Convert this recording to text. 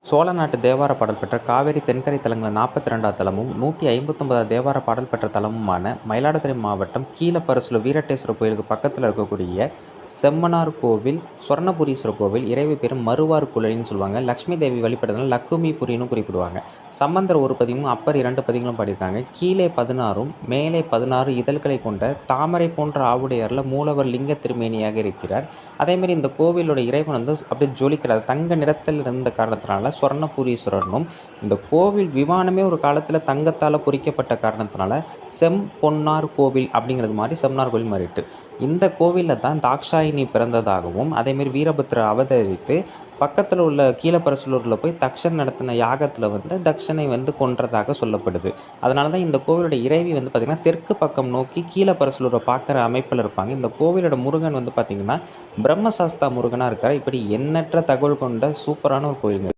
சோழ நாட்டு தேவார பாடல் பெற்ற காவேரி தென்கரை தலங்களில் 42வது தலமும் 159வது தேவார பாடல் பெற்ற தலமுமான மயிலாடுதுறை மாவட்டம் கீழப்பரசலூர் வீரட்டேஸ்வரர் கோயிலுக்கு பக்கத்தில் இருக்கக்கூடிய செம்மனார் கோவில், சொர்ணபுரீஸ்வரர் கோவில், இறைவி பேர் மறுவார் குழலின்னு சொல்லுவாங்க. லக்ஷ்மி தேவி வழிபடுறதுனால லக்குமிபுரின்னு குறிப்பிடுவாங்க. சம்பந்தர் ஒரு பதிகமும் அப்பர் 2 பதிகளும் பாடியிருக்காங்க. கீழே 16ம் மேலே 16 இதழ்களை கொண்ட தாமரை போன்ற ஆவுடையாரில் மூலவர் லிங்க திருமேனியாக இருக்கிறார். அதேமாதிரி இந்த கோவிலோட இறைவன் வந்து அப்படியே ஜொலிக்கிறார். தங்க நிறத்தில் இருந்த காரணத்தினால சொர்ணபுரீஸ்வரர்னும், இந்த கோவில் விமானமே ஒரு காலத்தில் தங்கத்தால் பொறிக்கப்பட்ட காரணத்தினால செம்பொன்னார் கோவில் அப்படிங்கிறது மாதிரி செம்மனார் கோவில் மாறிட்டு. இந்த கோவிலில் தான் தாக்ஷாயினி பிறந்ததாகவும், அதேமாரி வீரபத்ரர் அவதரித்து பக்கத்தில் உள்ள கீழப்பரசலூரில் போய் தக்ஷன் நடத்தின யாகத்தில் வந்து தக்ஷனை வந்து கொன்றதாக சொல்லப்படுது. அதனால தான் இந்த கோவிலோட இறைவி வந்து பார்த்திங்கன்னா தெற்கு பக்கம் நோக்கி கீழப்பரசலூரை பார்க்குற அமைப்பில் இருப்பாங்க. இந்த கோவிலோட முருகன் வந்து பார்த்திங்கன்னா பிரம்மசாஸ்தா முருகனாக இருக்கார். இப்படி எண்ணற்ற தகவல் கொண்ட சூப்பரான ஒரு கோயிலுங்க.